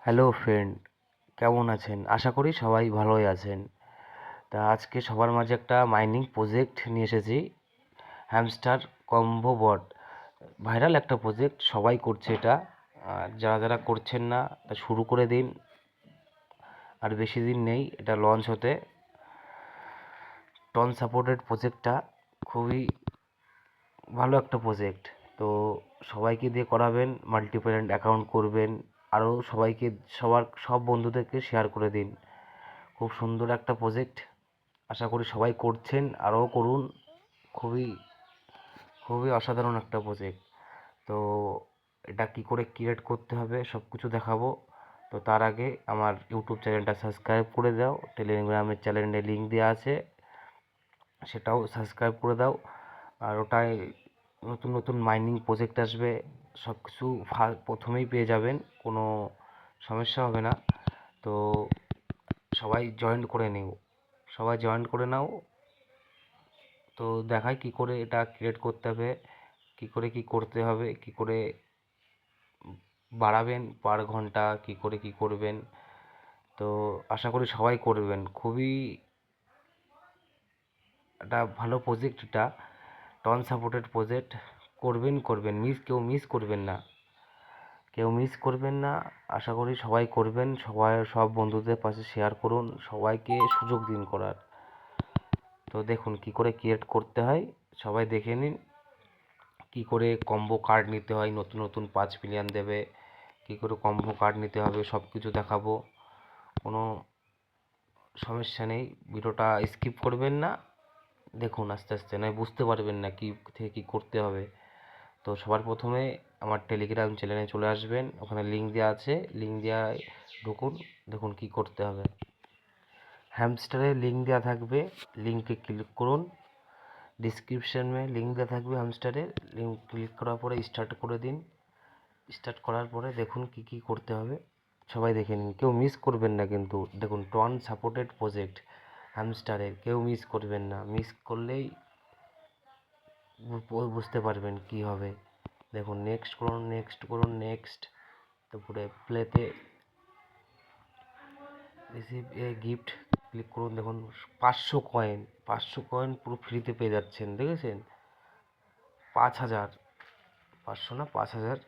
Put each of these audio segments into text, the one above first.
Hello friend, কেমন আছেন? আশা করি সবাই ভালোই আছেন। তা আজকে সবার মাঝে একটা মাইনিং প্রজেক্ট নিয়ে এসেছি, হ্যামস্টার কম্বো বট। ভাইরাল একটা প্রজেক্ট, সবাই করছে এটা। আর যারা যারা করছেন না তা শুরু করে দিন, আর বেশি দিন নেই এটা লঞ্চ হতে। টন সাপোর্টেড প্রজেক্টটা খুবই ভালো একটা প্রজেক্ট। তো সবাইকে দিয়ে করাবেন, মাল্টিপ্যারেন্ট অ্যাকাউন্ট করবেন, আরও সবাইকে সব বন্ধুদেরকে শেয়ার করে দিন। খুব সুন্দর একটা প্রজেক্ট, আশা করি সবাই করছেন, আরও করুন। খুবই খুবই অসাধারণ একটা প্রজেক্ট। তো এটা কি করে ক্রিয়েট করতে হবে সব কিছু দেখাবো। তো তার আগে আমার ইউটিউব চ্যানেলটা সাবস্ক্রাইব করে দাও, টেলিগ্রামের চ্যানেলে লিঙ্ক দেওয়া আছে, সেটাও সাবস্ক্রাইব করে দাও। আর ওটায় নতুন নতুন মাইনিং প্রজেক্ট আসবে, সব কিছু প্রথমেই পেয়ে যাবেন, কোনো সমস্যা হবে না। তো সবাই জয়েন করে নিও, সবাই জয়েন করে নাও। তো দেখাই কি করে এটা ক্রিয়েট করতে হবে, কি করে কি করতে হবে, কি করে বাড়াবেন পার ঘন্টা, কি করে কি করবেন। তো আশা করি সবাই করবেন, খুবই একটা ভালো প্রজেক্ট এটা, টন সাপোর্টেড প্রজেক্ট। করবেন কেউ মিস করবেন না, কেউ মিস করবেন না। আশা করি সবাই করবেন, সব বন্ধুদের পাশে শেয়ার করুন, সবাইকে সুযোগ দিন করার। তো দেখুন কি করে ক্রিয়েট করতে হয়, সবাই দেখে নিন। কি করে কম্বো কার্ড নিতে হয়, নতুন নতুন 5 মিলিয়ন দেবে, কি করে কম্বো কার্ড নিতে হবে সব কিছু দেখাবো, কোনো সমস্যা নেই। ভিডিওটা স্কিপ করবেন না, দেখুন আস্তে আস্তে, নয় বুঝতে পারবেন না কি থেকে কী করতে হবে। তো সবার প্রথমে আমার টেলিগ্রাম চ্যানেলে চলে আসবেন, ওখানে লিঙ্ক দেওয়া আছে, লিঙ্ক দেওয়ায় ঢুকুন, দেখুন কি করতে হবে। হ্যামস্টারে লিঙ্ক দেওয়া থাকবে, লিঙ্কে ক্লিক করুন। ডিসক্রিপশন মে লিঙ্ক দেওয়া থাকবে হ্যামস্টারের, লিঙ্ক ক্লিক করার পরে স্টার্ট করে দিন। স্টার্ট করার পরে দেখুন কি কি করতে হবে, সবাই দেখে নিন, কেউ মিস করবেন না কিন্তু। দেখুন টন সাপোর্টেড প্রজেক্ট হ্যামস্টারের, কেউ মিস করবেন না, মিস করলেই বুঝতে পারবেন কি হবে। দেখুন নেক্সট করুন, নেক্সট করুন, নেক্সট। তারপরে প্লেতে রিসিভ এ গিফট ক্লিক করুন। দেখুন 500 কয়েন, 500 কয়েন পুরো ফ্রিতে পেয়ে যাচ্ছেন, দেখেছেন? 5,000, 500 না 5,000।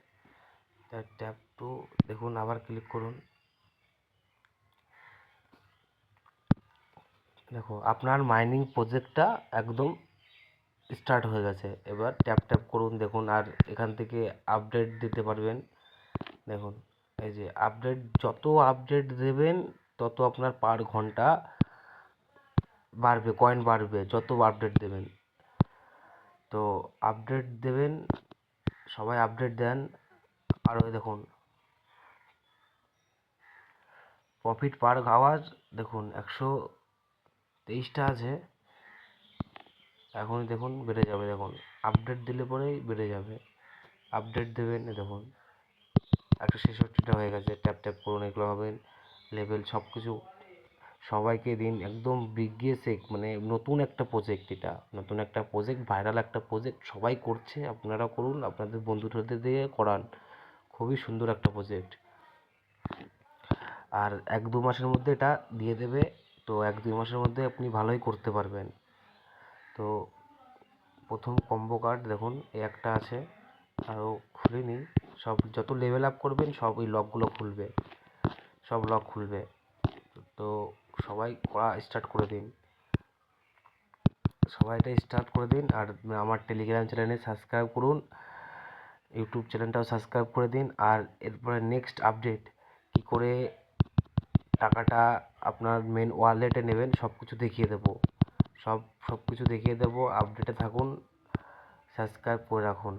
ট্যাপ টু, দেখুন আবার ক্লিক করুন। দেখো আপনার মাইনিং প্রজেক্টটা একদম স্টার্ট হয়ে গেছে। এবার ট্যাপ ট্যাপ করুন, দেখুন। আর এখান থেকে আপডেট দিতে পারবেন। দেখুন এই যে আপডেট, যত আপডেট দেবেন তত আপনার পার ঘন্টা বাড়বে, কয়েন বাড়বে যত আপডেট দেবেন। তো আপডেট দেবেন, সবাই আপডেট দেন। আর ওই দেখুন প্রফিট পার আওয়ার, দেখুন 123টা আছে, এখনই দেখুন বেড়ে যাবে। দেখুন আপডেট দিলে পরেই বেড়ে যাবে, আপডেট দেবেন। দেখুন 166টা হয়ে গেছে। ট্যাপ ট্যাপ করুন, এগুলো হবেন লেভেল, সব কিছু সবাইকে দিন। একদম বিগেস্ট মানে নতুন একটা প্রজেক্ট, এটা নতুন একটা প্রজেক্ট, ভাইরাল একটা প্রজেক্ট, সবাই করছে, আপনারা করুন, আপনাদের বন্ধুদের দিয়ে করান। খুবই সুন্দর একটা প্রজেক্ট। আর 1-2 মাসের মধ্যে এটা দিয়ে দেবে। তো 1-2 মাসের মধ্যে আপনি ভালোই করতে পারবেন। তো প্রথম কম্বো কার্ড দেখুন এই একটা আছে, আরও খুলিনি। সব যত লেভেল আপ করবেন সব ওই লকগুলো খুলবে, সব লক খুলবে। তো সবাই করা স্টার্ট করে দিন, সবাই এটা স্টার্ট করে দিন। আর আমার টেলিগ্রাম চ্যানেলে সাবস্ক্রাইব করুন, ইউটিউব চ্যানেলটাও সাবস্ক্রাইব করে দিন। আর এরপরে নেক্সট আপডেট কী করে টাকাটা আপনার মেন ওয়ালেটে নেবেন সব কিছু দেখিয়ে দেবো, সব কিছু দেখিয়ে দেবো। আপডেটে থাকুন, সাবস্ক্রাইব করে রাখুন।